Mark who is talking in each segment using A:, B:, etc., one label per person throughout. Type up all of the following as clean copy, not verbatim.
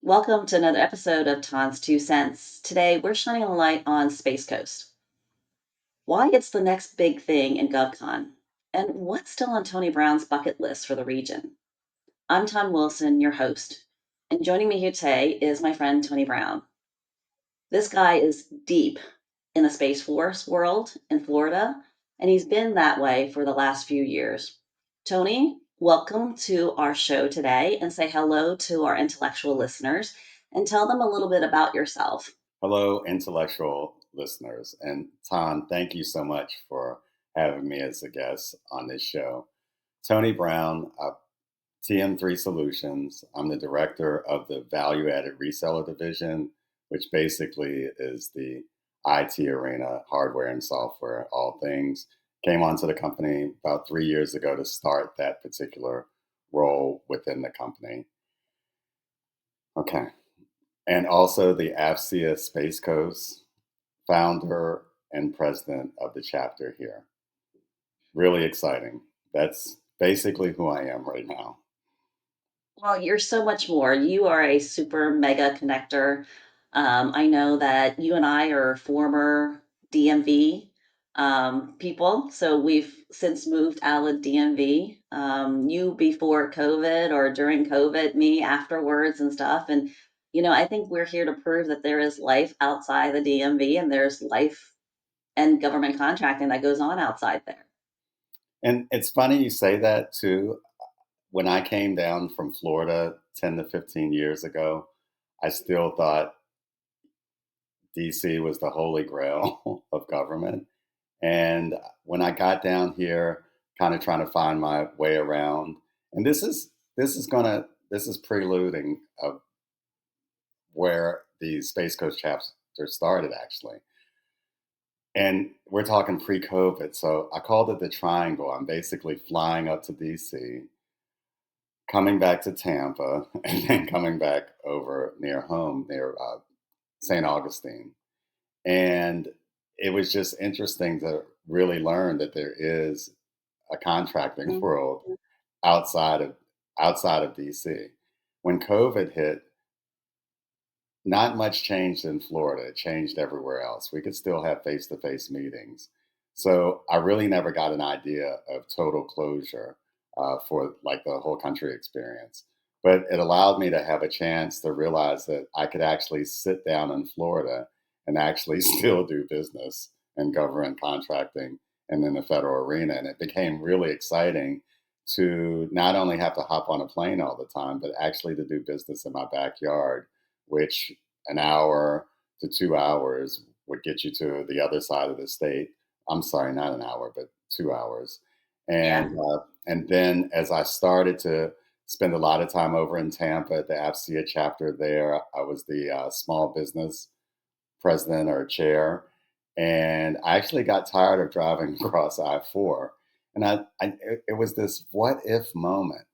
A: Welcome to another episode of Ton's Two Cents. Today, we're shining a light on Space Coast, why it's the next big thing in GovCon, and what's still on Tony Brown's bucket list for the region. I'm Ton Wilson, your host, and joining me here today is my friend Tony Brown. This guy is deep in the Space Force world in Florida, and he's been that way for the last few years. Tony, welcome to our show today and say hello to our intellectual listeners and tell them a little bit about yourself.
B: Hello, intellectual listeners. And Tom, thank you so much for having me as a guest on this show. Tony Brown, TM3 Solutions. I'm the director of the Value Added Reseller Division, which basically is the IT arena, hardware and software, all things. Came onto the company about 3 years ago to start that particular role within the company. Okay. And also the AFCEA Space Coast, founder and president of the chapter here. Really exciting. That's basically who I am right now.
A: Well, you're so much more. You are a super mega connector. I know that you and I are former DMV people. So we've since moved out of DMV. You before COVID or during COVID, me afterwards and stuff. And, I think we're here to prove that there is life outside the DMV and there's life and government contracting that goes on outside there.
B: And it's funny you say that too. When I came down from Florida 10 to 15 years ago, I still thought DC was the holy grail of government. And when I got down here, kind of trying to find my way around, and this is preluding of where the Space Coast chapter started actually. And we're talking pre-COVID. So I called it the triangle. I'm basically flying up to DC, coming back to Tampa, and then coming back over near home, near St. Augustine. And it was just interesting to really learn that there is a contracting
A: Mhm.
B: world outside of outside of DC. When COVID hit, not much changed in Florida. It changed everywhere else. We could still have face-to-face meetings. So I really never got an idea of total closure for like the whole country experience. But it allowed me to have a chance to realize that I could actually sit down in Florida and actually still do business and government contracting and in the federal arena. And it became really exciting to not only have to hop on a plane all the time, but actually to do business in my backyard, which an hour to 2 hours would get you to the other side of the state. I'm sorry, not an hour, but 2 hours.
A: Yeah.
B: And then as I started to spend a lot of time over in Tampa at the AFCEA chapter there, I was the small business president or chair, and I actually got tired of driving across I-4, and it was this what if moment,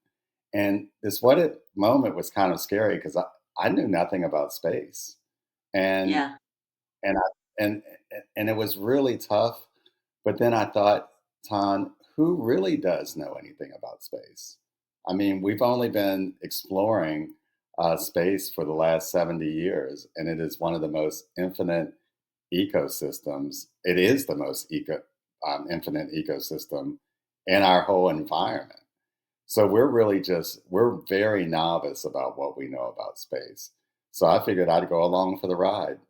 B: and this what if moment was kind of scary because I knew nothing about space, and
A: Yeah.
B: and I and it was really tough. But then I thought, Ton, who really does know anything about space? I mean, we've only been exploring space for the last 70 years, and it is one of the most infinite ecosystems. It is the most infinite ecosystem in our whole environment. So we're very novice about what we know about space. So I figured I'd go along for the ride.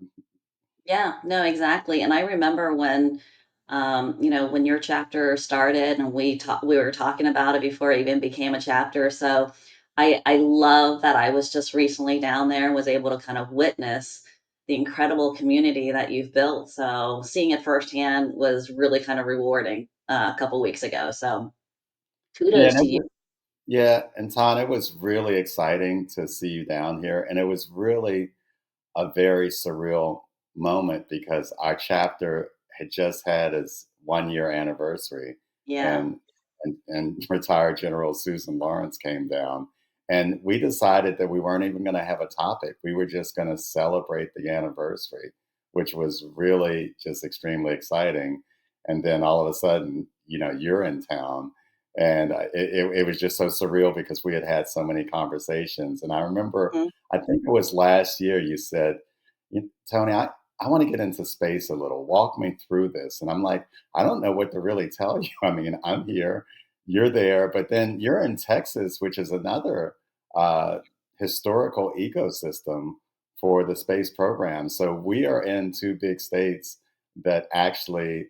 A: Yeah, no, exactly. And I remember when your chapter started and we were talking about it before it even became a chapter. So I love that I was just recently down there and was able to kind of witness the incredible community that you've built. So seeing it firsthand was really kind of rewarding a couple weeks ago. So
B: Yeah,
A: kudos to you.
B: yeah, and Ton, it was really exciting to see you down here, and it was really a very surreal moment because our chapter had just had its 1 year anniversary,
A: Yeah.
B: and and retired General Susan Lawrence came down, and we decided that we weren't even going to have a topic. We were just going to celebrate the anniversary, which was really just extremely exciting. And then all of a sudden, you're in town, And it was just so surreal because we had had so many conversations. And I remember,
A: Mhm.
B: I think it was last year, you said, Tony, I want to get into space a little. Walk me through this. And I'm like, I don't know what to really tell you. I mean, I'm here, you're there, but then you're in Texas, which is another uh, historical ecosystem for the space program. So we are in two big states that actually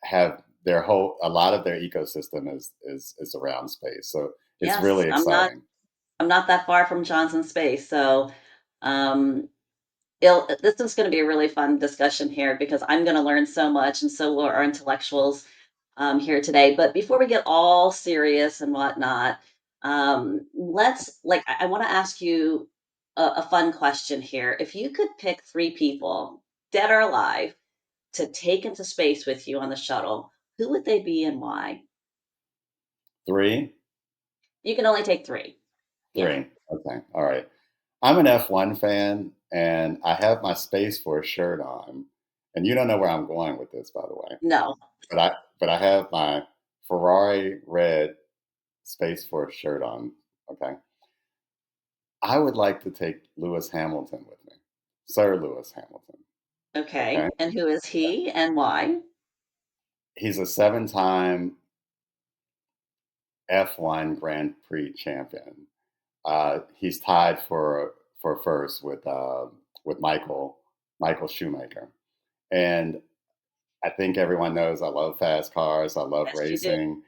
B: have their whole a lot of their ecosystem is around space. So it's
A: Yes,
B: really
A: I'm not
B: exciting.
A: I'm not that far from Johnson Space, so um, this is going to be a really fun discussion here because I'm going to learn so much, and so will our intellectuals here today. But before we get all serious and whatnot, let's I want to ask you a fun question here. If you could pick three people, dead or alive, to take into space with you on the shuttle, who would they be and why?
B: Three,
A: You can only take three. Yeah.
B: three. Okay, all right. I'm an F1 fan, and I have my Space Force shirt on. And you don't know where I'm going with this, by the way.
A: No.
B: But I have my Ferrari red Space Force shirt on. Okay. I would like to take Lewis Hamilton with me, Sir Lewis Hamilton. Okay.
A: Okay. And who is he and why?
B: He's a 7-time F1 Grand Prix champion. He's tied for first with Michael Schumacher. And I think everyone knows I love fast cars. I love
A: Yes, you do.
B: racing.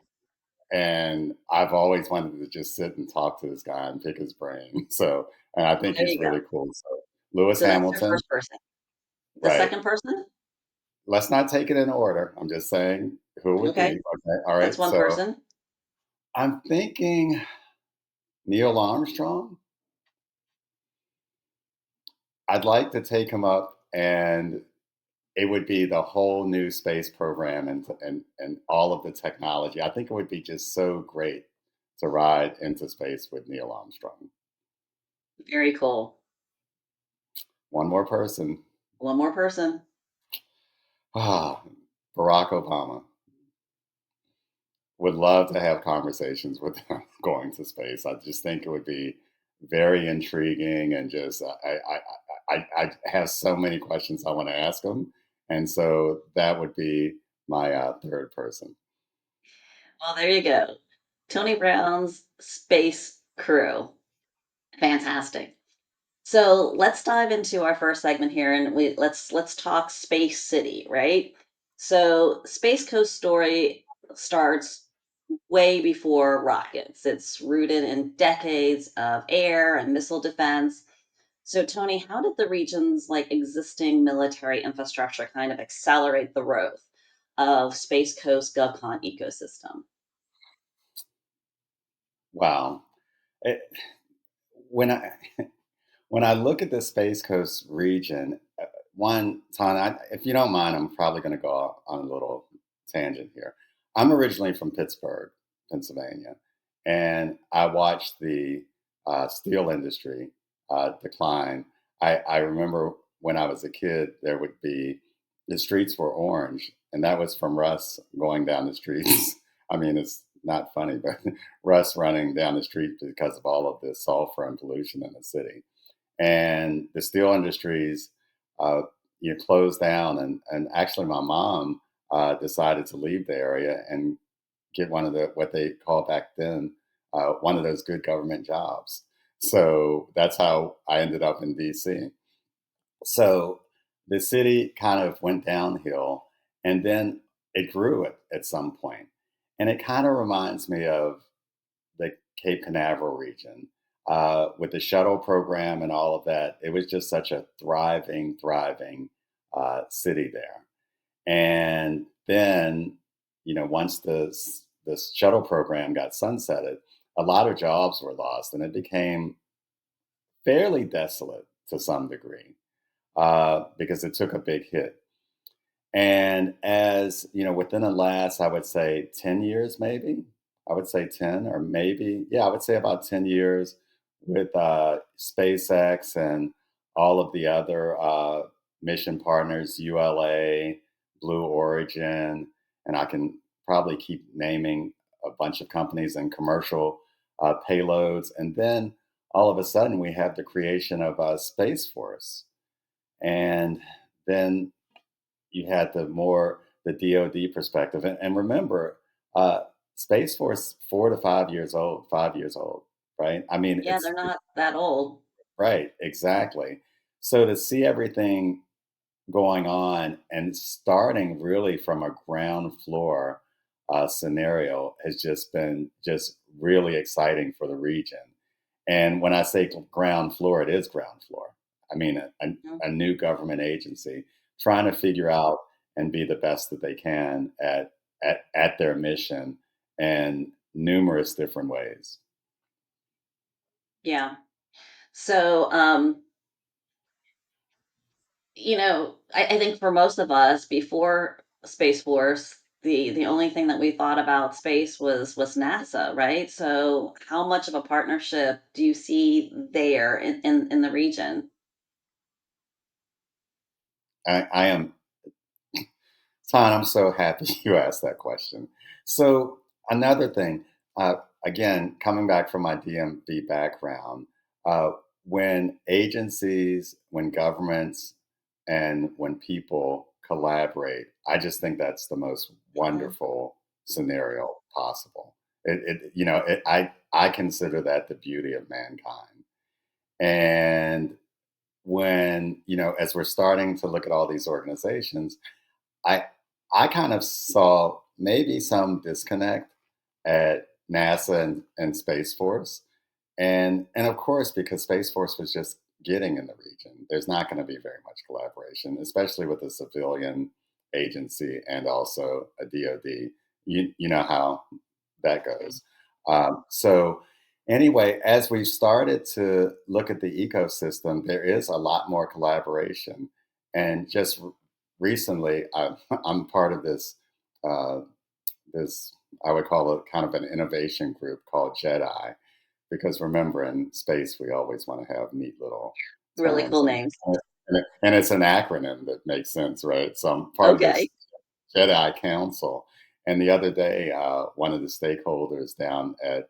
B: And I've always wanted to just sit and talk to this guy and pick his brain. So, and I
A: Well,
B: think
A: there
B: he's
A: you go.
B: really cool. So, Lewis
A: So that's your
B: Hamilton,
A: first person. The
B: right.
A: second person?
B: Let's not take it in order. I'm just saying who it would be.
A: Okay.
B: Okay. All
A: That's
B: right.
A: one
B: So,
A: person.
B: I'm thinking Neil Armstrong. I'd like to take him up, and it would be the whole new space program and all of the technology. I think it would be just so great to ride into space with Neil Armstrong.
A: Very cool.
B: One more person.
A: One more person.
B: Ah, Barack Obama. Would love to have conversations with him going to space. I just think it would be very intriguing, and just I have so many questions I want to ask him, and so that would be my third person.
A: Well, there you go. Tony Brown's space crew. Fantastic. So let's dive into our first segment here, and let's talk Space City, right? So Space Coast story starts way before rockets. It's rooted in decades of air and missile defense. So Tony, how did the region's existing military infrastructure kind of accelerate the growth of Space Coast GovCon ecosystem?
B: Wow. It, when I when I look at the Space Coast region, one, Tana, if you don't mind, I'm probably going to go on a little tangent here. I'm originally from Pittsburgh, Pennsylvania, and I watched the steel industry decline. I remember when I was a kid, there would be the streets were orange, and that was from Russ going down the streets. I mean, it's not funny, but Russ running down the street because of all of the sulfur and pollution in the city. And the steel industries uh, closed down, and actually my mom decided to leave the area and get one of the what they called back then one of those good government jobs. So that's how I ended up in DC. So the city kind of went downhill, and then it grew at some point. And it kind of reminds me of the Cape Canaveral region. With the shuttle program and all of that, it was just such a thriving city there. And then, once the shuttle program got sunsetted, a lot of jobs were lost, and it became fairly desolate to some degree because it took a big hit. And as within the last, I would say 10 years, maybe, I would say 10, or maybe, yeah, I would say about 10 years with SpaceX and all of the other mission partners, ULA, Blue Origin, and I can probably keep naming a bunch of companies and commercial payloads. And then all of a sudden, we have the creation of Space Force. And then you had the DoD perspective. And remember, uh, Space Force 4 to 5 years old, 5 years old, right? I mean,
A: Yeah, they're not that old.
B: right, exactly. So to see everything going on and starting really from a ground floor scenario has just been just really exciting for the region. And when I say ground floor, it is ground floor. I mean,
A: Mhm.
B: a new government agency trying to figure out and be the best that they can at their mission in numerous different ways.
A: Yeah. So, I think for most of us before Space Force, the only thing that we thought about space was NASA, right? So how much of a partnership do you see there in the region?
B: I am Ton, I'm so happy you asked that question. So, another thing, again, coming back from my DMV background, uh, when agencies, when governments, and when people collaborate, I just think that's the most
A: Mhm.
B: wonderful scenario possible. I consider that the beauty of mankind. And when, as we're starting to look at all these organizations, I I kind of saw maybe some disconnect at NASA and Space Force, and of course because Space Force was just getting in the region, there's not going to be very much collaboration, especially with a civilian agency and also a DoD. You know how that goes. So anyway, as we've started to look at the ecosystem, there is a lot more collaboration, and just recently, I'm part of uh, this I would call it kind of an innovation group called Jedi, because remember in space we always want to have neat little
A: Really
B: terms,
A: cool names.
B: and it's an acronym that makes sense, right? So I'm part of this
A: Okay.
B: Jedi Council. And the other day, one of the stakeholders down at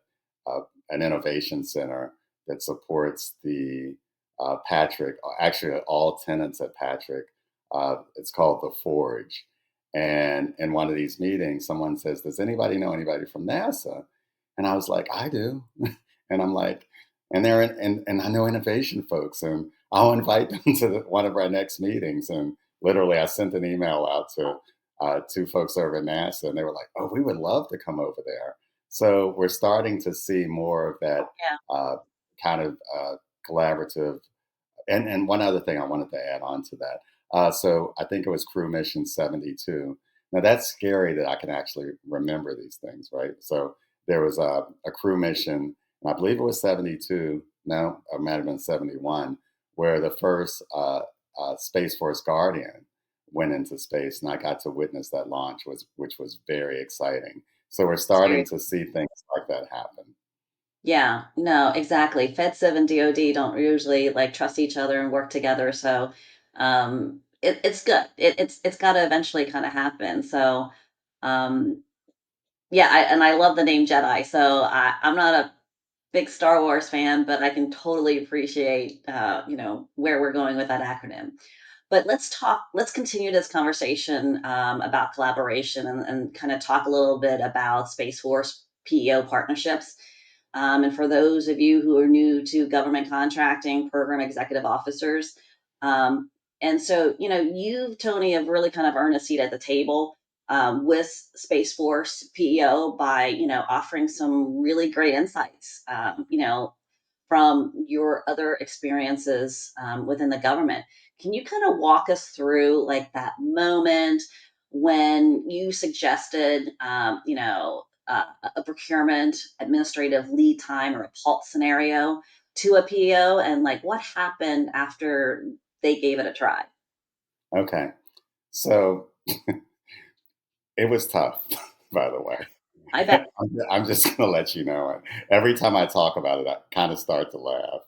B: an innovation center that supports the Patrick, actually all tenants at Patrick, it's called the Forge. And in one of these meetings, someone says, "Does anybody know anybody from NASA?" And I was like, "I do." And I'm like, and and I know innovation folks, and I'll invite them to one of our next meetings. And literally, I sent an email out to two folks over at NASA, and they were like, "Oh, we would love to come over there." So we're starting to see more of that
A: Yeah.
B: uh, kind of collaborative. And one other thing I wanted to add on to that. So I think it was Crew Mission 72. Now that's scary that I can actually remember these things, right? So there was a crew mission, and I believe it was 72. No, it might have been 71, where the first Space Force Guardian went into space, and I got to witness that launch, which was very exciting. So we're starting to see things like that happen.
A: Yeah, no, exactly. FedCiv and DoD don't usually like trust each other and work together, so it's good. It's got to eventually kind of happen. So um, yeah, I love the name Jedi. So I'm not a big Star Wars fan, but I can totally appreciate where we're going with that acronym. But let's continue this conversation about collaboration and kind of talk a little bit about Space Force PEO partnerships. And for those of you who are new to government contracting, program executive officers, um, and so you, Tony, have really kind of earned a seat at the table with Space Force PEO by offering some really great insights. From your other experiences within the government. Can you kind of walk us through like that moment when you suggested, a procurement administrative lead time or a PALT scenario to a PO and like what happened after they gave it a try?
B: Okay, so it was tough, by the way.
A: I bet.
B: I'm just going to let you know it. Every time I talk about it, I kind of start to laugh.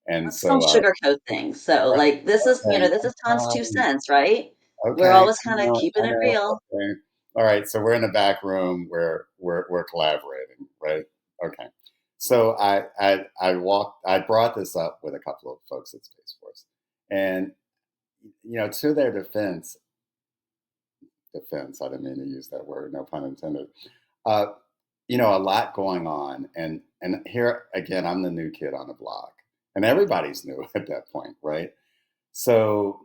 B: And
A: Let's don't
B: so,
A: sugarcoat things. So like this is,
B: okay,
A: this is Tom's two
B: fine.
A: cents, right? We're
B: Okay,
A: always kind of keeping
B: I
A: it
B: know.
A: real.
B: Okay. All right, so we're in the back room where we're collaborating, right? Okay. So I brought this up with a couple of folks at Space Force, and to their defense, I didn't mean to use that word, no pun intended. Uh, a lot going on, and here again, I'm the new kid on the block, and everybody's new at that point, right? So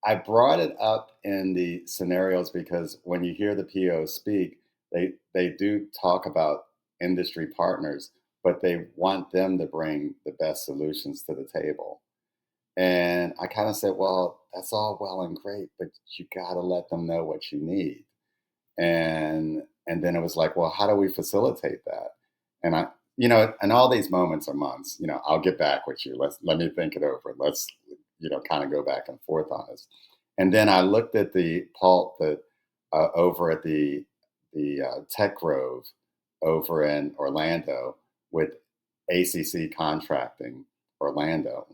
B: I brought it up in the scenarios because when you hear the PO speak, they do talk about industry partners, but they want them to bring the best solutions to the table. And I kind of said, well, that's all well and great, but you got to let them know what you need. And then it was like, well, how do we facilitate that? And and all these moments are months. I'll get back with you. Let me think it over. Let's kind of go back and forth on this. And then I looked at the PALT that over at the Tech Grove over in Orlando with ACC Contracting Orlando.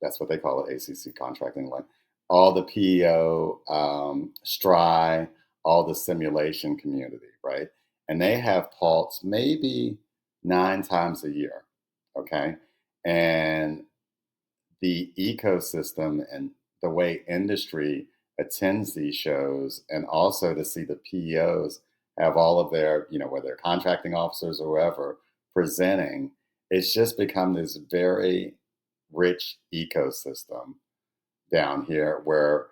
B: That's what they call it, ACC Contracting. Like all the PEO, STRI, all the simulation community, right? And they have PALTs maybe 9 times a year, okay? And the ecosystem and the way industry attends these shows, and also to see the PEOs have all of their, whether they're contracting officers or whoever, presenting, it's just become this very rich ecosystem down here where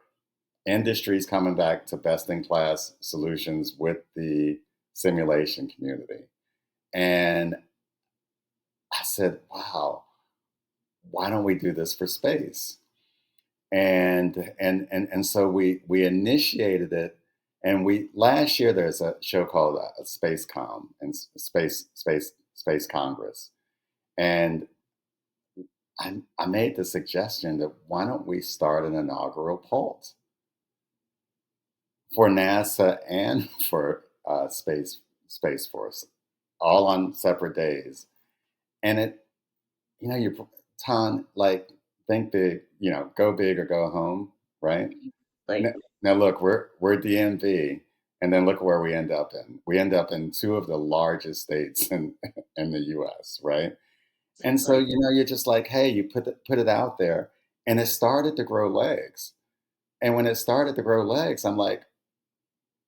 B: industry's coming back to best in class solutions with the simulation community. And I said, wow, why don't we do this for space? And so we initiated it, and we last year there's a show called Space Com and Space Congress, and I made the suggestion that why don't we start an inaugural PALT for NASA and for Space Force, all on separate days, and you ton like think big, go big or go home, right?
A: Like,
B: Now, now look, we're DMV, and then look where we end up in. We end up in two of the largest states in in the U.S., right? And so
A: exactly.
B: you're just like, hey, you put it out there, and it started to grow legs. And when it started to grow legs, I'm like,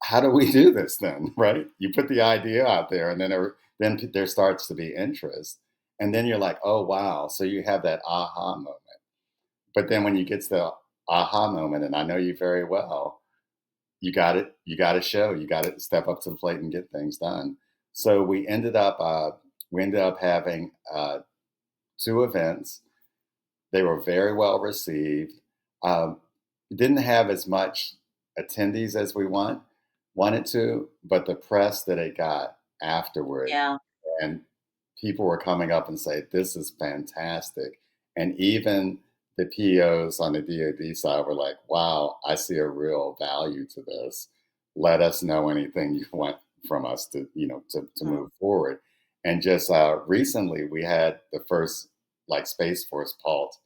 B: how do we do this then, right? You put the idea out there, and then there starts to be interest, and then you're like, oh wow, so you have that aha moment. But then when you get to the aha moment, and I know you very well, you got to show, you got to step up to the plate and get things done. So we ended up having two events. They were very well received. um, didn't have as much attendees as we wanted to, but the press that it got afterward,
A: Yeah.
B: and people were coming up and say this is fantastic. And even the POs on the DoD side were like, wow, I see a real value to this. Let us know anything you want from us to
A: Mhm.
B: move forward. And just recently we had the first like Space Force PALT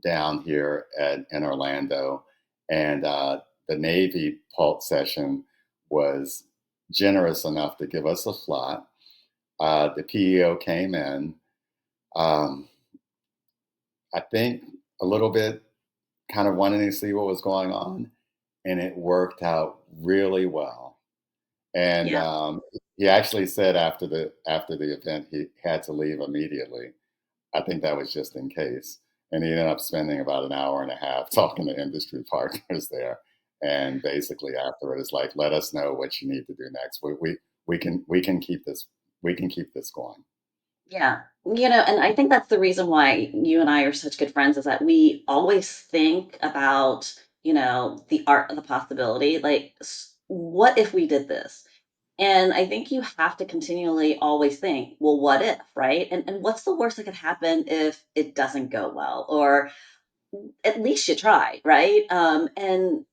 B: down here in Orlando, and the Navy PALT session was generous enough to give us a slot. The PEO came in, um, I think, a little bit kind of wanting to see what was going on, and it worked out really well. And
A: Yeah.
B: he actually said after the event he had to leave immediately. I think that was just in case. And he ended up spending about an hour and a half talking to industry partners there. And basically after it is like, let us know what you need to do next. We can keep this going.
A: Yeah. And I think that's the reason why you and I are such good friends is that we always think about, the art of the possibility. Like, what if we did this? And I think you have to continually always think, well, what if, right? And what's the worst that could happen if it doesn't go well? Or at least you tried, right? And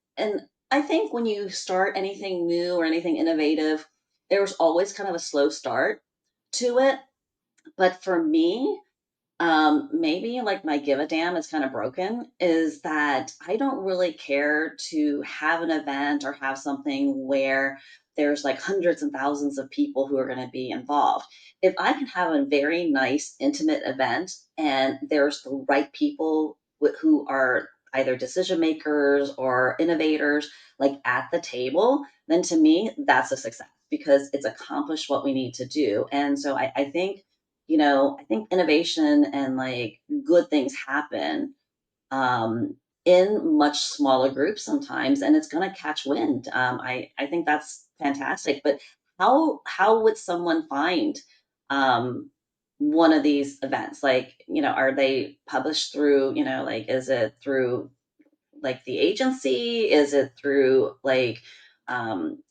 A: I think when you start anything new or anything innovative, there's always kind of a slow start to it. But for me, Maybe like my give a damn is kind of broken, is that I don't really care to have an event or have something where there's like hundreds and thousands of people who are going to be involved. If I can have a very nice, intimate event and there's the right people who are either decision makers or innovators like at the table, then to me, that's a success because it's accomplished what we need to do. And so I think I think innovation and like good things happen in much smaller groups sometimes, and it's going to catch wind. I think that's fantastic. But how would someone find um, one of these events? Like, are they published through, like, is it through like the agency? Is it through like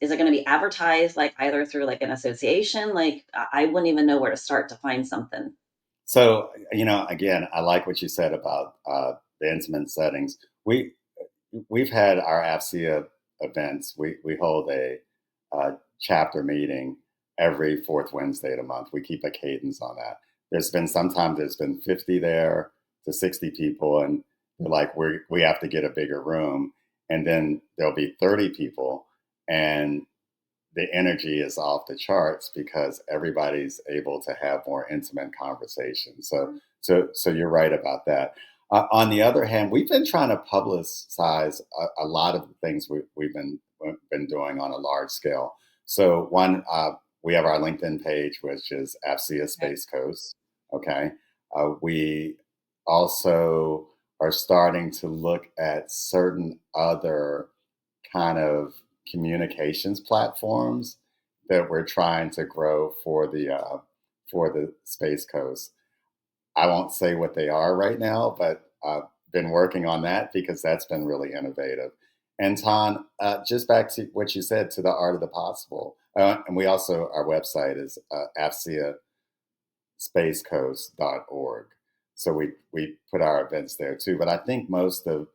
A: is it going to be advertised like either through like an association? Like I wouldn't even know where to start to find something.
B: So, again, I like what you said about the intimate settings. We've had our AFCEA events. We hold a chapter meeting every fourth Wednesday of the month. We keep a cadence on that. Sometimes there's been 50 there to 60 people, and they're like, we have to get a bigger room. And then there'll be 30 people, and the energy is off the charts because everybody's able to have more intimate conversations. So you're right about that. On the other hand, we've been trying to publicize a lot of the things we've been doing on a large scale. So one, we have our LinkedIn page, which is AFCEA
A: Okay.
B: Space Coast. Okay, we also are starting to look at certain other kind of communications platforms that we're trying to grow for the Space Coast. I won't say what they are right now, but I've been working on that because that's been really innovative. And Ton, just back to what you said, to the art of the possible. And we also, our website is AFCEASpacecoast.org. So we put our events there too. But I think most of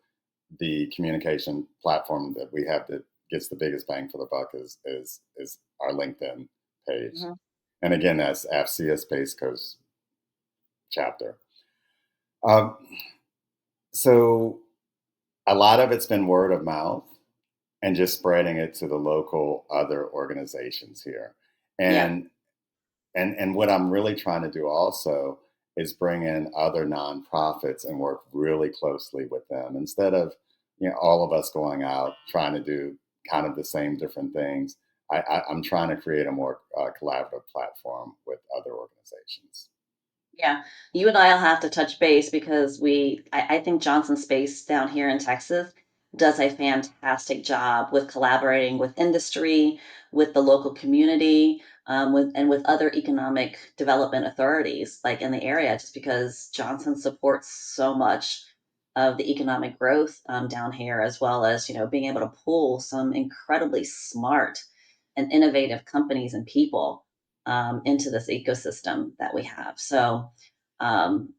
B: the communication platform that we have that gets the biggest bang for the buck is our LinkedIn page.
A: Mhm.
B: And again, that's AFCEA Space Coast chapter. Um, so a lot of it's been word of mouth and just spreading it to the local other organizations here.
A: Yeah.
B: And what I'm really trying to do also is bring in other nonprofits and work really closely with them instead of all of us going out trying to do kind of the same different things. I'm trying to create a more collaborative platform with other organizations.
A: Yeah, you and I'll have to touch base because I think Johnson Space down here in Texas does a fantastic job with collaborating with industry, with the local community, with other economic development authorities like in the area, just because Johnson supports so much of the economic growth down here, as well as being able to pull some incredibly smart and innovative companies and people into this ecosystem that we have. So, um,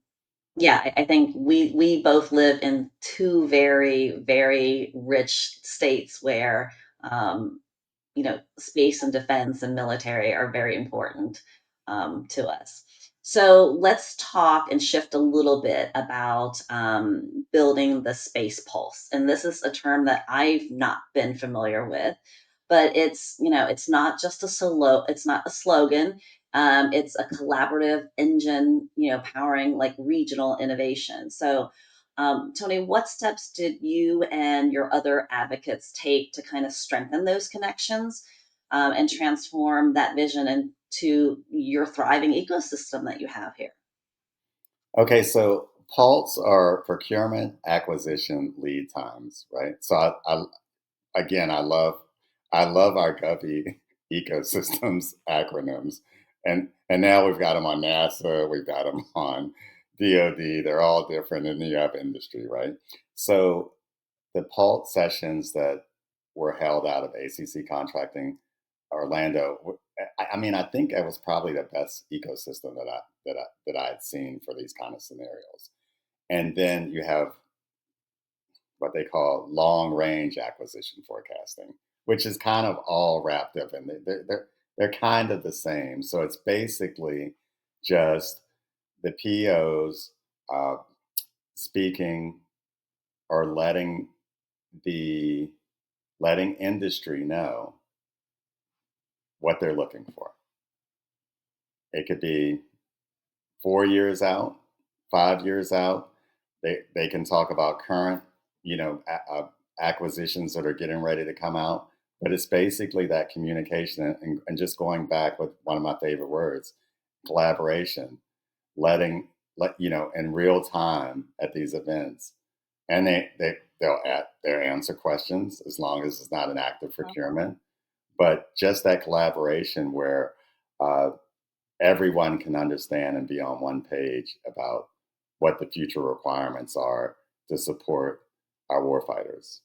A: yeah, I think we both live in two very very rich states where space and defense and military are very important to us. So let's talk and shift a little bit about building the space pulse. And this is a term that I've not been familiar with, but it's not just a solo, it's not a slogan. It's a collaborative engine, powering like regional innovation. So Tony, what steps did you and your other advocates take to kind of strengthen those connections and transform that vision into your thriving ecosystem that you have here?
B: Okay, so PALTs are procurement acquisition lead times, right? So again, I love our Govy ecosystems acronyms, and now we've got them on NASA, we've got them on DoD. They're all different, and you have industry, right? So the PALT sessions that were held out of ACC Contracting Orlando, I mean, I think it was probably the best ecosystem that I had seen for these kind of scenarios. And then you have what they call long range acquisition forecasting, which is kind of all wrapped up in they're kind of the same. So it's basically just the POs speaking or the letting industry know what they're looking for. It could be 4 years out, 5 years out. They can talk about current, acquisitions that are getting ready to come out. But it's basically that communication and just going back with one of my favorite words, collaboration, in real time at these events, and they'll answer questions as long as it's not an active procurement. But just that collaboration where uh, everyone can understand and be on one page about what the future requirements are to support our warfighters.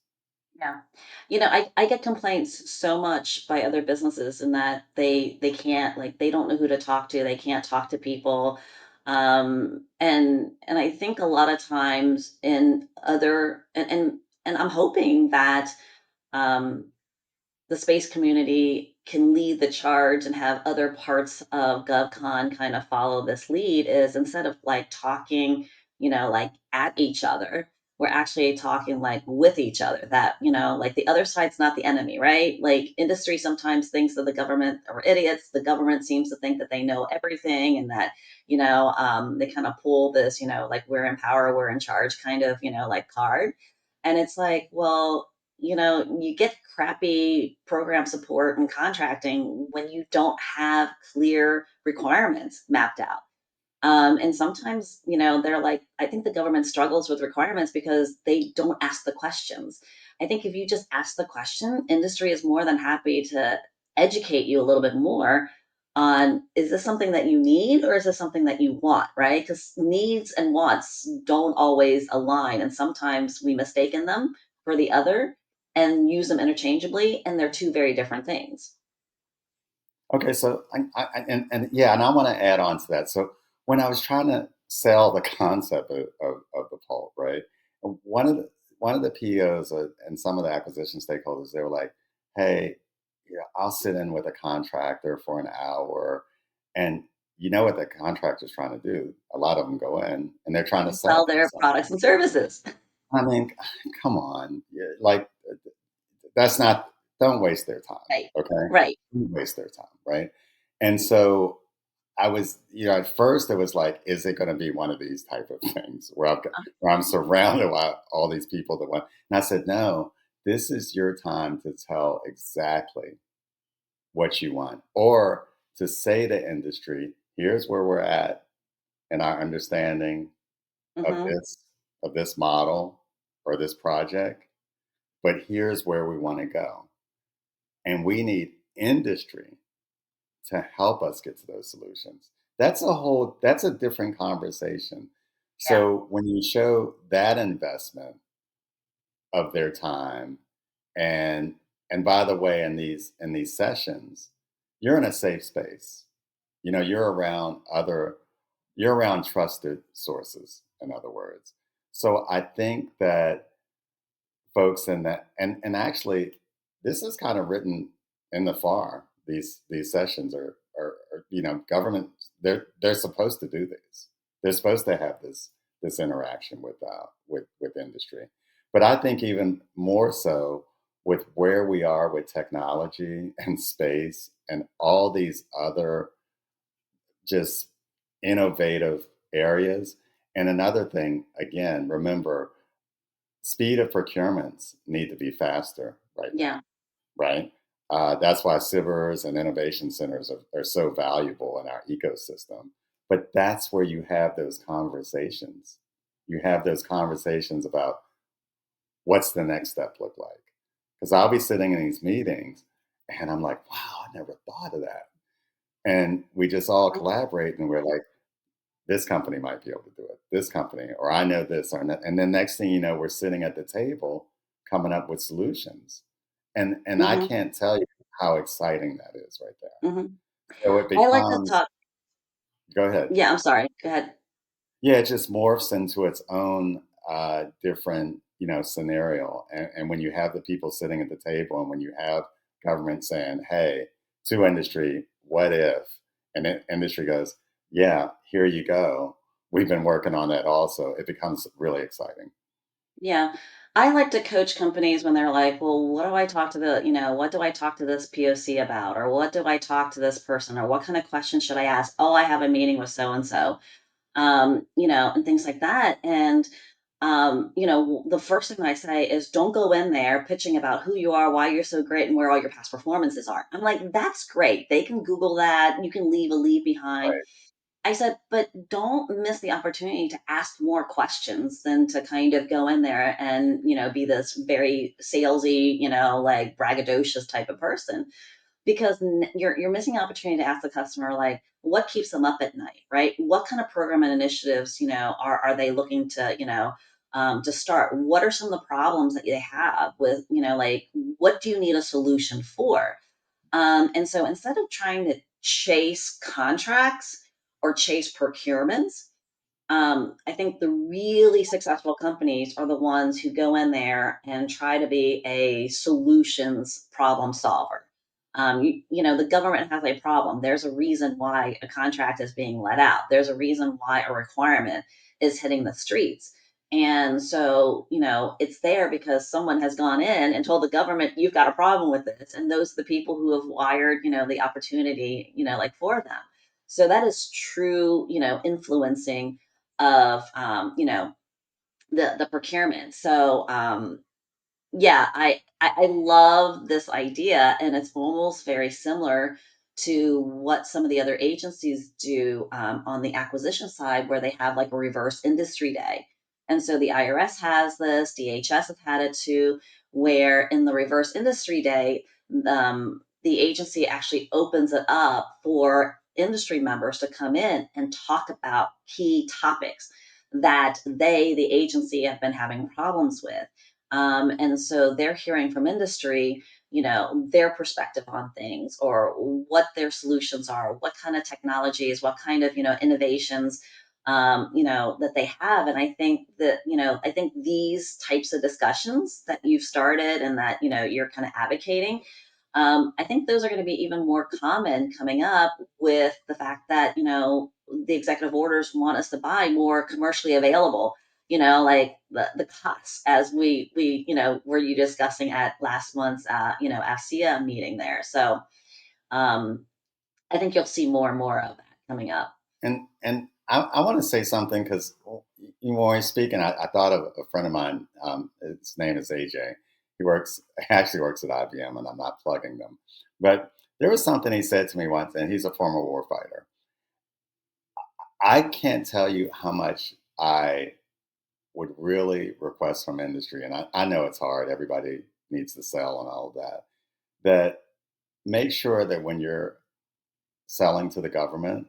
A: Yeah. I get complaints so much by other businesses in that they can't, like, they don't know who to talk to. They can't talk to people. And I think a lot of times in other and I'm hoping that um the space community can lead the charge and have other parts of GovCon kind of follow this lead is instead of like talking, like at each other, we're actually talking like with each other that, like the other side's not the enemy, right? Like industry sometimes thinks that the government are idiots. The government seems to think that they know everything and that, they kind of pull this, like we're in power, we're in charge kind of, like card. And it's like, well, you get crappy program support and contracting when you don't have clear requirements mapped out. And sometimes, they're like, I think the government struggles with requirements because they don't ask the questions. I think if you just ask the question, industry is more than happy to educate you a little bit more on is this something that you need or is this something that you want, right? Because needs and wants don't always align. And sometimes we mistaken them for the other and use them interchangeably, and they're two very different things.
B: Okay, so and yeah, and I want to add on to that. So when I was trying to sell the concept of the pulp, right? One of the POs and some of the acquisition stakeholders, they were like, "Hey, I'll sit in with a contractor for an hour," and you know what the contractor's trying to do? A lot of them go in and they're trying to sell
A: Sell their
B: themselves.
A: products and services.
B: I mean, come on, like that's not. Don't waste their time,
A: Right.
B: okay?
A: Right.
B: Don't waste their time, right? And so I was, at first it was like, is it going to be one of these type of things where I'm surrounded by all these people that want? And I said, no, this is your time to tell exactly what you want, or to say to industry, here's where we're at in our understanding of
A: Hmm.
B: this model or this project, but here's where we want to go, and we need industry to help us get to those solutions. That's a different conversation.
A: Yeah.
B: So when you show that investment of their time, and by the way, in these sessions, you're in a safe space. You're around trusted sources, in other words. So I think that folks in that, and actually this is kind of written in the FAR. These sessions are government, they're supposed to do this. They're supposed to have this interaction with industry. But I think even more so with where we are with technology and space and all these other just innovative areas. And another thing, again, remember, speed of procurements need to be faster right now,
A: Yeah.
B: right? That's why CIBERs and innovation centers are so valuable in our ecosystem. But that's where you have those conversations. You have those conversations about what's the next step look like? Because I'll be sitting in these meetings and I'm like, wow, I never thought of that. And we just all
A: Mhm.
B: collaborate and we're like, this company might be able to do it. This company, or I know this, or and then next thing you know, we're sitting at the table coming up with solutions, and I
A: Mhm.
B: can't tell you how exciting that is right there.
A: Mhm.
B: So it
A: I like to
B: becomes,
A: talk.
B: go ahead,
A: Yeah, I'm sorry. Go ahead.
B: yeah, it just morphs into its own different scenario, and when you have the people sitting at the table, and when you have government saying, "Hey," to industry, "What if?" and then industry goes, "Yeah, here you go." we've been working on that also. It becomes really exciting.
A: Yeah. I like to coach companies when they're like, well, what do I talk to what do I talk to this POC about? Or what do I talk to this person? Or what kind of questions should I ask? Oh, I have a meeting with so and so, and things like that. And, the first thing I say is don't go in there pitching about who you are, why you're so great, and where all your past performances are. I'm like, that's great. They can Google that. You can leave a lead behind.
B: Right.
A: I said, but don't miss the opportunity to ask more questions than to kind of go in there and, be this very salesy, like braggadocious type of person because you're missing an opportunity to ask the customer like what keeps them up at night, right? What kind of program and initiatives, are they looking to, to start? What are some of the problems that they have with, like what do you need a solution for? And so instead of trying to chase contracts or chase procurements, I think the really successful companies are the ones who go in there and try to be a solutions problem solver. The government has a problem. There's a reason why a contract is being let out. There's a reason why a requirement is hitting the streets. And so, it's there because someone has gone in and told the government, you've got a problem with this. And those are the people who have wired, the opportunity, like for them. So that is true, influencing of the procurement. So yeah, I love this idea, and it's almost very similar to what some of the other agencies do on the acquisition side, where they have like a reverse industry day. And so the IRS has this, DHS has had it too, where in the reverse industry day, the agency actually opens it up for industry members to come in and talk about key topics that the agency, have been having problems with. And so they're hearing from industry, their perspective on things or what their solutions are, what kind of technologies, what kind of, innovations, that they have. And I think these types of discussions that you've started and that, you're kind of advocating, I think those are going to be even more common coming up with the fact that, the executive orders want us to buy more commercially available, like the costs as we were you discussing at last month's AFCEA meeting there. So um I think you'll see more and more of that coming up.
B: And I want to say something because you were speaking. I thought of a friend of mine. His name is AJ. He works actually works at IBM, and I'm not plugging them. But there was something he said to me once, and he's a former warfighter. I can't tell you how much I would really request from industry, and I know it's hard. Everybody needs to sell and all of that. That make sure that when you're selling to the government,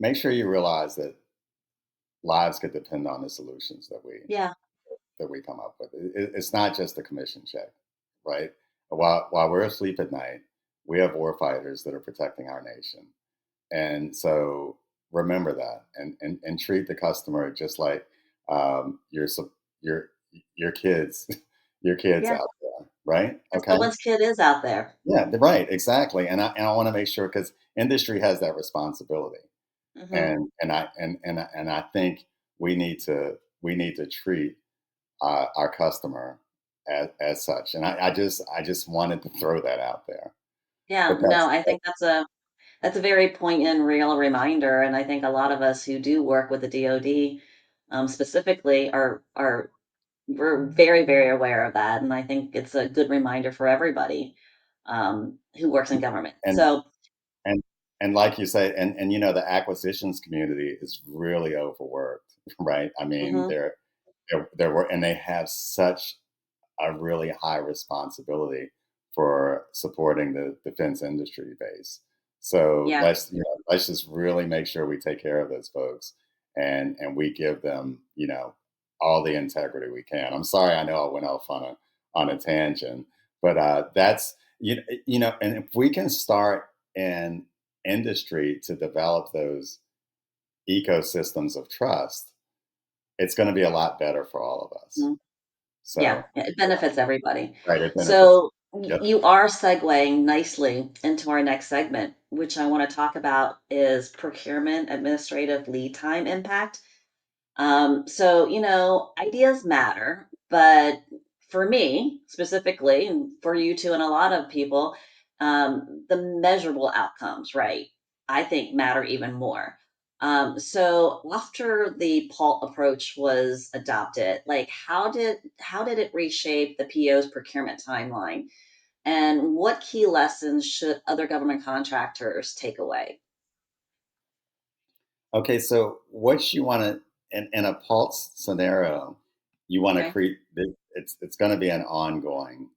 B: make sure you realize that lives could depend on the solutions
A: Yeah.
B: that we come up with. It's not just a commission check, right? While we're asleep at night, we have war fighters that are protecting our nation, and so remember that, and treat the customer just like your your your kids, your kids
A: Yeah.
B: out there, right?
A: Because
B: Okay,
A: someone's kid is out there.
B: yeah, right, exactly, and I want to make sure because industry has that responsibility
A: Hmm.
B: and I think we need to treat our customer as such. And I just wanted to throw that out there.
A: Yeah,
B: But
A: no, I think that's a very poignant, real reminder, and I think a lot of us who do work with the DoD, specifically, are we're very, very aware of that, and I think it's a good reminder for everybody who works in government.
B: and
A: So,
B: and and like you say, and the acquisitions community is really overworked, right? I mean,
A: mhm,
B: they're and they have such a really high responsibility for supporting the defense industry base. So
A: yeah,
B: let's just really make sure we take care of those folks and we give them all the integrity we can. I'm sorry, I know I went off on a tangent, but that's and if we can start in industry to develop those ecosystems of trust, it's going to be a lot better for all of us.
A: mhm, yeah,
B: So
A: it benefits everybody.
B: right, it benefits.
A: So,
B: Yep.
A: You are segueing nicely into our next segment, which I want to talk about is procurement administrative lead time impact. Ideas matter, but for me specifically, and for you too, and a lot of people, the measurable outcomes, right, I think matter even more. So after the PALT approach was adopted, like how did it reshape the PO's procurement timeline? And what key lessons should other government contractors take away?
B: Okay, so what you want to in a pulse scenario, you want to
A: Okay.
B: create. It's going to be an ongoing.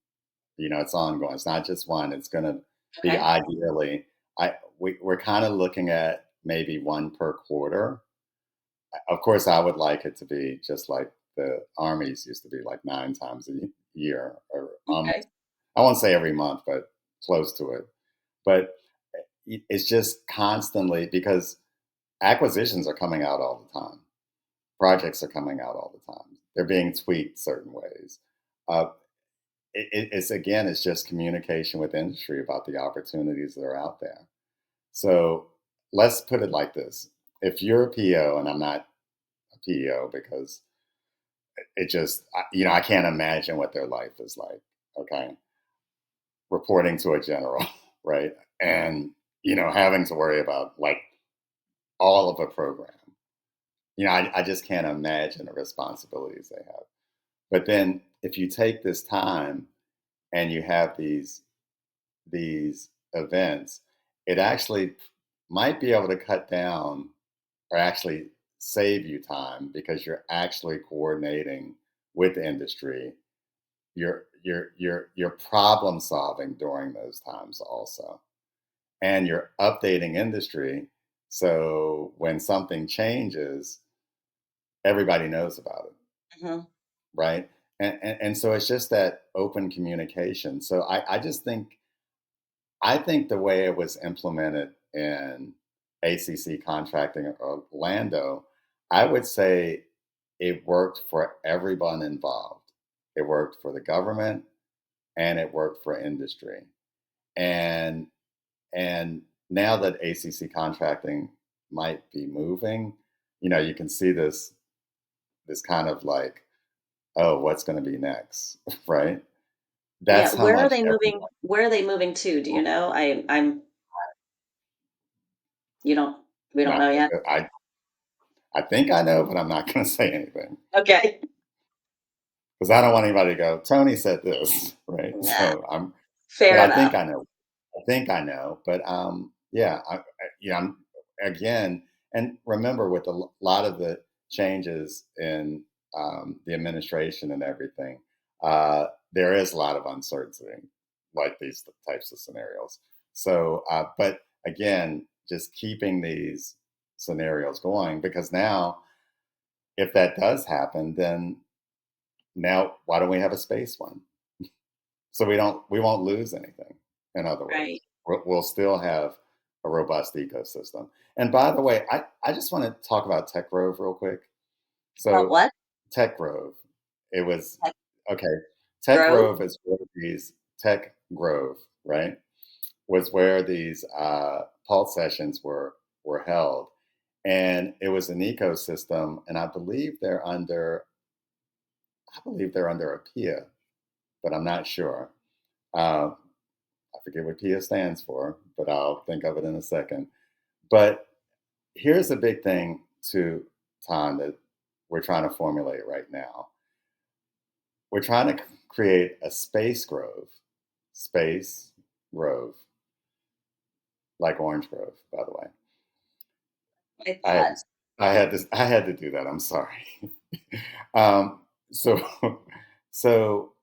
B: It's ongoing. It's not just one. It's going to be
A: Okay.
B: ideally. We're kind of looking at maybe one per quarter. Of course, I would like it to be just like the armies used to be, like 9 times a year, or
A: Okay.
B: I won't say every month, but close to it. But it's just constantly because acquisitions are coming out all the time. Projects are coming out all the time. They're being tweaked certain ways. Uh, it's again, it's just communication with industry about the opportunities that are out there. So let's put it like this: if you're a PO, and I'm not a PO because it just, I can't imagine what their life is like. Okay, reporting to a general, right, and having to worry about like all of a program. I just can't imagine the responsibilities they have. But then if you take this time and you have these events, it actually might be able to cut down or actually save you time because you're actually coordinating with the industry. You're problem solving during those times also. And you're updating industry. So when something changes, everybody knows about it,
A: Mhm.
B: right? And so it's just that open communication. So I think the way it was implemented in ACC contracting in Orlando, I would say it worked for everyone involved. It worked for the government and it worked for industry. And and now that ACC contracting might be moving, you can see this kind of like, oh, what's going to be next, right?
A: Yeah,
B: That's how much everyone.
A: where are they moving to? Do you know? You don't we don't
B: No,
A: know yet?
B: I think I know, but I'm not going to say anything
A: Okay.
B: because I don't want anybody to go. Tony said this, right?
A: Yeah,
B: But
A: fair
B: I think
A: enough.
B: I know. I think I know, but yeah, I'm again, and remember with a lot of the changes in the administration and everything, there is a lot of uncertainty, like these types of scenarios. So, but again, just keeping these scenarios going because now, if that does happen, then now why don't we have a space one? So we won't lose anything. In other
A: Right.
B: words, we'll still have a robust ecosystem. And by the way, I just want to talk about Tech Grove real quick.
A: About
B: So
A: what?
B: Tech Grove, it was
A: Like
B: okay. Tech
A: Grove?
B: Grove is where these Tech Grove, right? Was where these pulse sessions were held, and it was an ecosystem. And I believe they're under a PIA, but I'm not sure. Uh, I forget what PIA stands for, but I'll think of it in a second. But here's a big thing to Ton that we're trying to formulate right now. We're trying to create a space grove, like Orange Grove, by the way.
A: I
B: I had to,
A: thought.
B: I had to do that. I'm sorry. um, so, so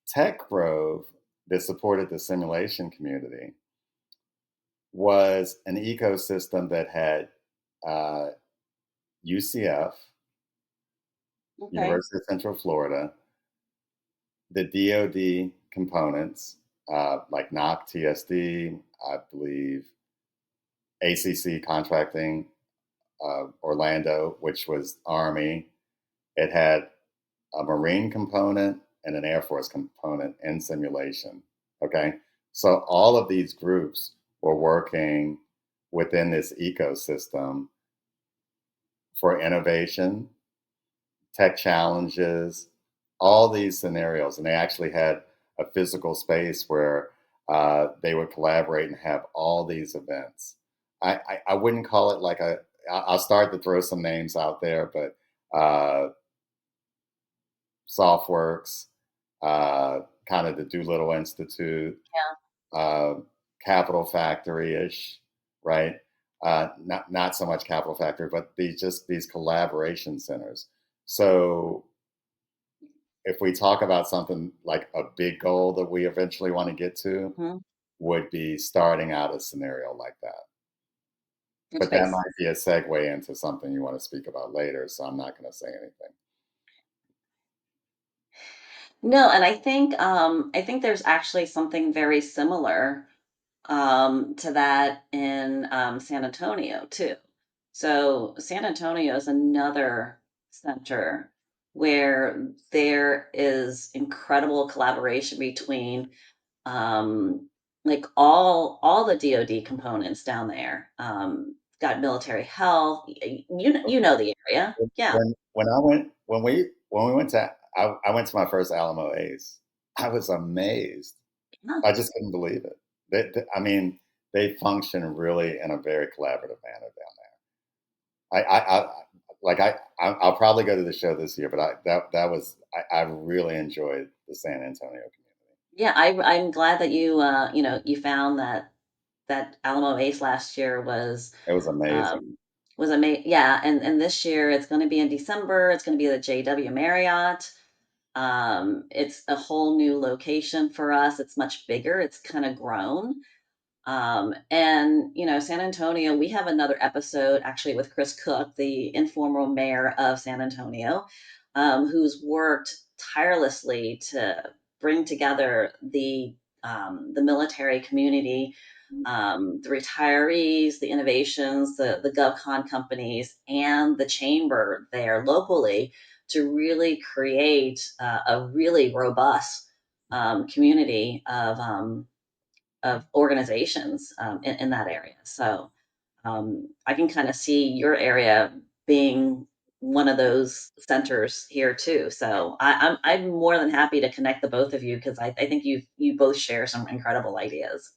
B: Tech Grove that supported the simulation community was an ecosystem that had uh, UCF,
A: Okay.
B: University of Central Florida, the DoD components like NOC, TSD, I believe ACC contracting, Orlando, which was Army. It had a Marine component and an Air Force component in simulation. Okay. So all of these groups were working within this ecosystem for innovation, tech challenges, all these scenarios. And they actually had a physical space where they would collaborate and have all these events. I wouldn't call it like I'll start to throw some names out there, but Softworks, kind of the Doolittle Institute,
A: Yeah.
B: uh, Capital Factory ish, right? Not so much Capital Factory, but these collaboration centers. So if we talk about something like a big goal that we eventually want to get to,
A: Mhm.
B: would be starting out a scenario like that.
A: Your
B: But that
A: space.
B: might be a segue into something you want to speak about later, so I'm not going to say anything.
A: No, and I think there's actually something very similar to that in San Antonio too. So San Antonio is another center where there is incredible collaboration between like all the DoD components down there. Got military health. You know the area, yeah.
B: When we went to I went to my first Alamo Ace. I was amazed.
A: Yeah.
B: I just couldn't believe it. I mean, they function really in a very collaborative manner down there. I'll probably go to the show this year, but that was I really enjoyed the San Antonio community.
A: Yeah, I'm glad that you know, you found that that Alamo Ace last year
B: It was amazing.
A: um, was amazing. Yeah, and this year it's going to be in December. It's going to be the JW Marriott. It's a whole new location for us. It's much bigger. It's kind of grown. And you know, San Antonio, we have another episode actually with Chris Cook, the informal mayor of San Antonio, who's worked tirelessly to bring together the military community, the retirees, the innovations, the GovCon companies, and the chamber there locally to really create a really robust community of organizations in that area. So I can kind of see your area being one of those centers here too. So I'm more than happy to connect the both of you because I think you both share some incredible ideas.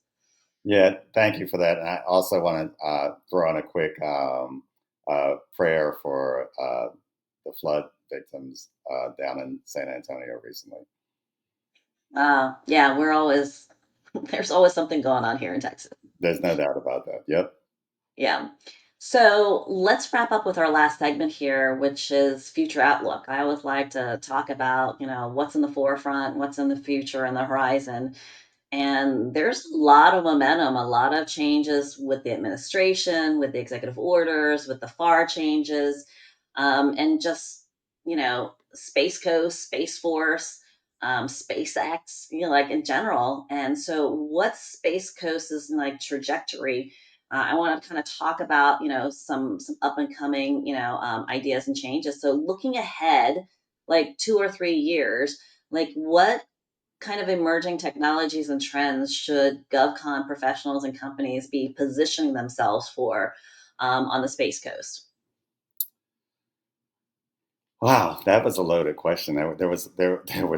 B: Yeah, thank you for that. And I also want to throw in a quick prayer for the flood victims down in San Antonio recently.
A: Yeah, we're always there's always something going on here in Texas.
B: There's no doubt about that. Yep.
A: Yeah. So let's wrap up with our last segment here, which is future outlook. I always like to talk about, you know, what's in the forefront, what's in the future and the horizon. And there's a lot of momentum, a lot of changes with the administration, with the executive orders, with the FAR changes, and just, you know, Space Coast, Space Force, SpaceX, you know, like in general. And so, what's Space Coast's like trajectory? I want to kind of talk about, you know, some up and coming, you know, ideas and changes. So, looking ahead, like 2 or 3 years, like what kind of emerging technologies and trends should GovCon professionals and companies be positioning themselves for on the Space Coast?
B: Wow, that was a loaded question. There was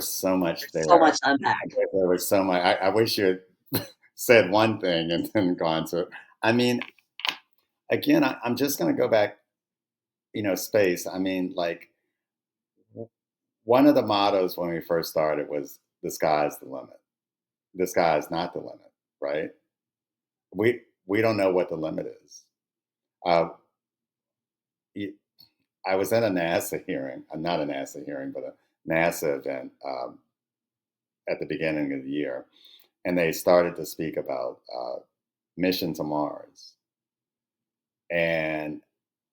B: so much
A: There's so
B: there.
A: much to unpack.
B: There was so much. I wish you had said one thing and then gone to it. I mean, again, I'm just going to go back. Space. I mean, like one of the mottos when we first started was "the sky's the limit." The sky is not the limit, right? We don't know what the limit is. Uh, y- I was at a NASA hearing, not a NASA hearing, but a NASA event at the beginning of the year, and they started to speak about mission to Mars. And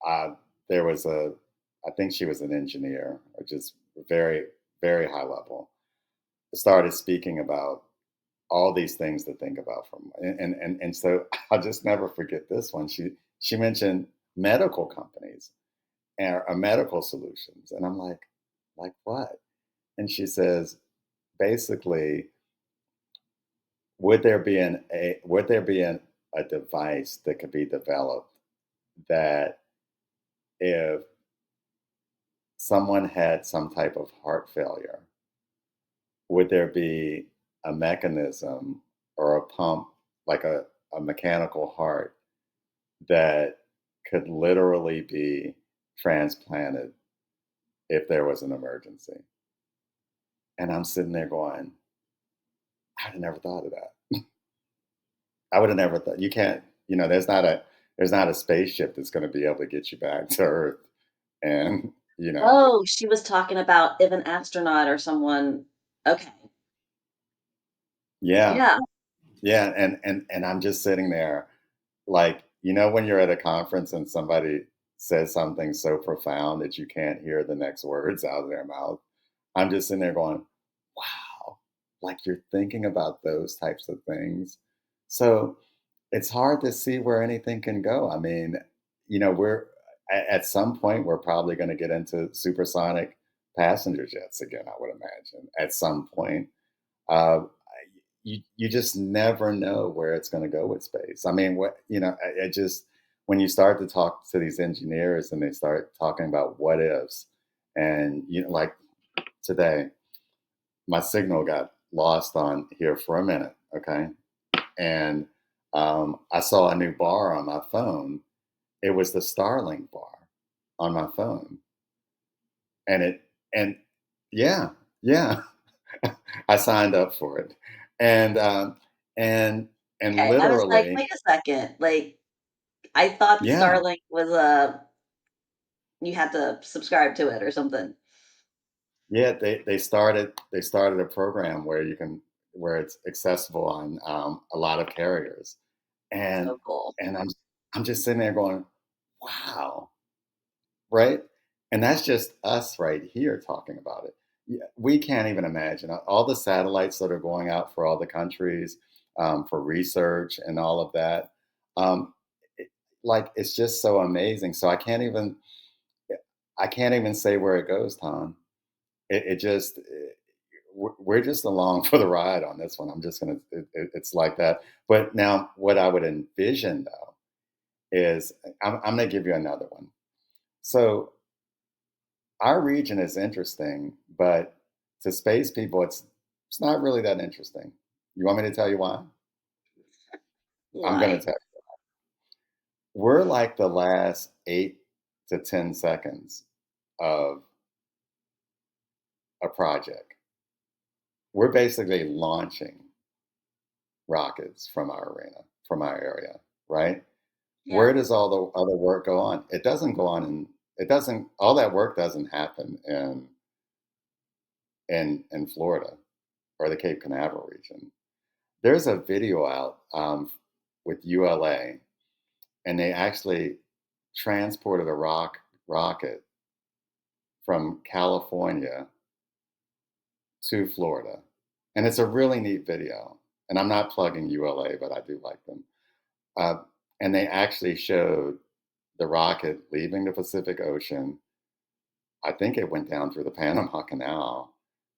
B: uh, there was I think she was an engineer, or just very, very high level, started speaking about all these things to think about and so I'll just never forget this one. She mentioned medical companies and medical solutions, and I'm like what? And she says basically would there be a device that could be developed that if someone had some type of heart failure, would there be a mechanism or a pump, like a mechanical heart, that could literally be transplanted if there was an emergency? And I'm sitting there going, I'd have never thought of that. I would have never thought you can't, there's not a spaceship that's going to be able to get you back to Earth. And,
A: Oh, she was talking about if an astronaut or someone. Okay.
B: yeah,
A: Yeah.
B: yeah. And I'm just sitting there like, when you're at a conference and somebody says something so profound that you can't hear the next words out of their mouth. I'm just sitting there going, wow, like you're thinking about those types of things. So it's hard to see where anything can go. I mean, we're at some point we're probably going to get into supersonic passenger jets again. I would imagine at some point. Uh, you just never know where it's going to go with space. I mean, I just when you start to talk to these engineers and they start talking about what ifs, and like today, my signal got lost on here for a minute. Okay, and I saw a new bar on my phone. It was the Starlink bar on my phone, and and yeah, yeah, I signed up for it, and and and
A: Okay. I was like,
B: literally,
A: wait a second. Like, I thought
B: yeah,
A: Starlink was a you had to subscribe to it or something.
B: yeah, they started a program where it's accessible on a lot of carriers, and
A: So cool.
B: and I'm just sitting there going, wow, right? And that's just us right here talking about it. Yeah, we can't even imagine all the satellites that are going out for all the countries, for research and all of that. Um, it, like it's just so amazing. So I can't even say where it goes, Tom. It just we're just along for the ride on this one. I'm just gonna it's like that. But now, what I would envision though is I'm gonna give you another one. So our region is interesting, but to space people, it's not really that interesting. You want me to tell you why? I'm gonna
A: Why?
B: tell you. We're like the last 8 to 10 seconds of a project. We're basically launching rockets from our arena, from our area, right? Where
A: Yeah.
B: does all the other work go on? It doesn't go on it doesn't all that work doesn't happen in Florida or the Cape Canaveral region. There's a video out with ULA, and they actually transported a rocket from California to Florida, and it's a really neat video. And I'm not plugging ULA, but I do like them. Uh, and they actually showed the rocket leaving the Pacific Ocean. I think it went down through the Panama Canal,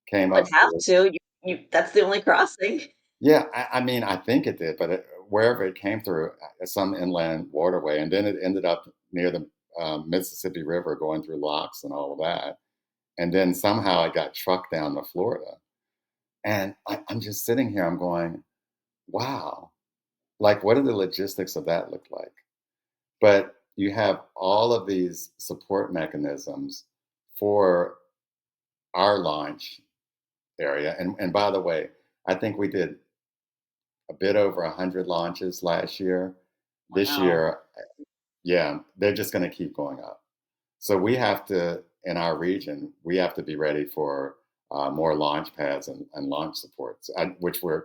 B: came
A: Would
B: up
A: have
B: through.
A: to. You that's the only crossing.
B: Yeah, I mean, I think it did, but wherever it came through, some inland waterway, and then it ended up near the Mississippi River, going through locks and all of that, and then somehow it got trucked down to Florida. And I'm just sitting here, I'm going, wow, like what do the logistics of that look like? But you have all of these support mechanisms for our launch area, and by the way, I think we did a bit over 100 launches last year. This
A: Wow.
B: year, yeah, they're just going to keep going up. So we have to, in our region, we have to be ready for more launch pads and launch supports, which we're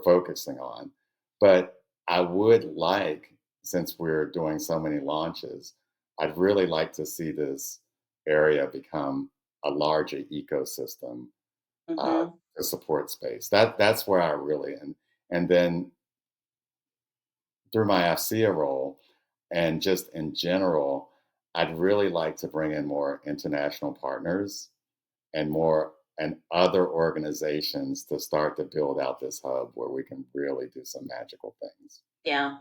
B: focusing on. But I would like, since we're doing so many launches, I'd really like to see this area become a larger ecosystem
A: Mhm.
B: to support space. That's where I really and then through my AFCEA role and just in general, I'd really like to bring in more international partners and more and other organizations to start to build out this hub where we can really do some magical things.
A: Yeah.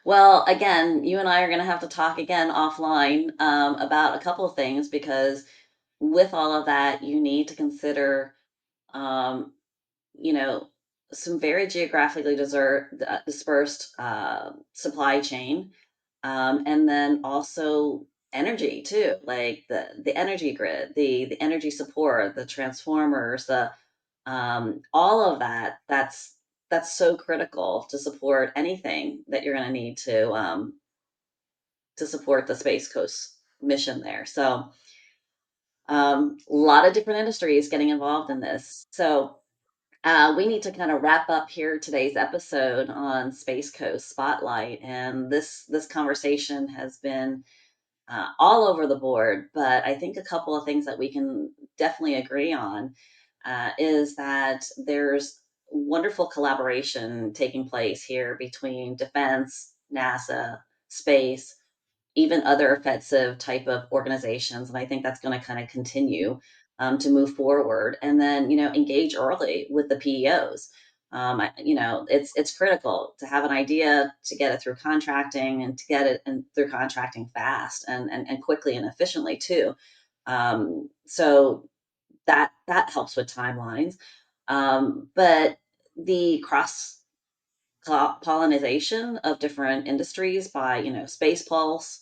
A: Well, again, you and I are going to have to talk again offline about a couple of things because with all of that, you need to consider, um, you know, some very geographically dispersed supply chain, and then also energy too, like the energy grid, the energy support, the transformers, the all of that. That's so critical to support anything that you're going to need to support the Space Coast mission there. So a lot of different industries getting involved in this. So we need to kind of wrap up here today's episode on Space Coast Spotlight, and this conversation has been all over the board. But I think a couple of things that we can definitely agree on is that there's wonderful collaboration taking place here between defense, NASA, space, even other offensive type of organizations. And I think that's going to kind of continue to move forward. And then, engage early with the PEOs. It's critical to have an idea, to get it through contracting, and to get it through contracting fast and quickly and efficiently too. So that helps with timelines. But the cross pollination of different industries by Space Pulse.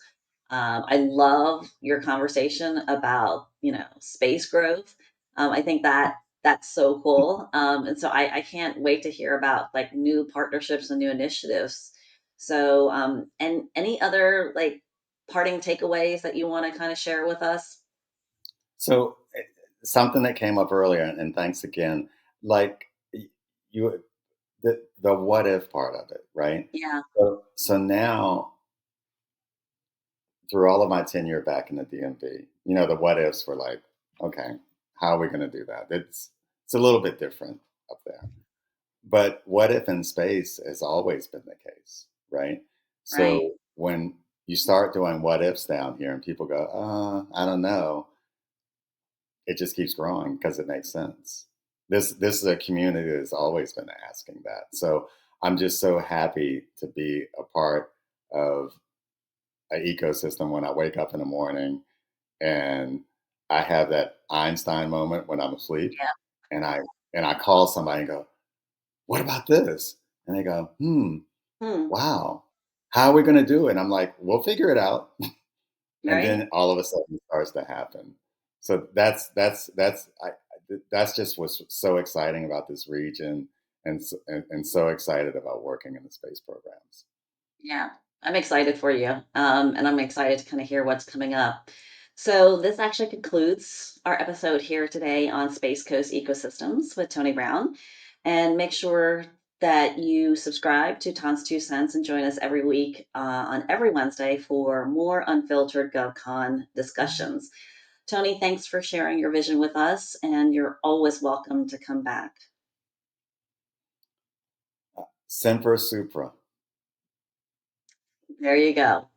A: I love your conversation about space growth. I think that's so cool, and so I can't wait to hear about like new partnerships and new initiatives. So and any other like parting takeaways that you want to kind of share with us?
B: So something that came up earlier, and thanks again, like you, the what if part of it, right?
A: Yeah.
B: So now, through all of my tenure back in the DMV, the what ifs were like, okay, how are we going to do that? It's a little bit different up there. But what if in space has always been the case, right?
A: Right.
B: So when you start doing what ifs down here and people go, I don't know, it just keeps growing because it makes sense. This is a community that's always been asking that. So I'm just so happy to be a part of an ecosystem when I wake up in the morning and I have that Einstein moment when I'm asleep
A: Yeah.
B: and I call somebody and go, what about this? And they go,
A: Hmm.
B: wow, how are we going to do it? And I'm like, we'll figure it out. And
A: Right.
B: then all of a sudden it starts to happen. So that's just what's so exciting about this region, and so excited about working in the space programs.
A: Yeah, I'm excited for you. And I'm excited to kind of hear what's coming up. So, this actually concludes our episode here today on Space Coast Ecosystems with Tony Brown. And make sure that you subscribe to Tons Two Cents and join us every week on every Wednesday for more unfiltered GovCon discussions. Tony, thanks for sharing your vision with us, and you're always welcome to come back.
B: Semper Supra.
A: There you go.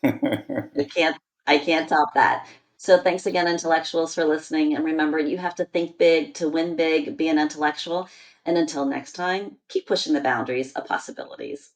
A: I can't I can't top that. So thanks again, intellectuals, for listening. And remember, you have to think big to win big, be an intellectual. And until next time, keep pushing the boundaries of possibilities.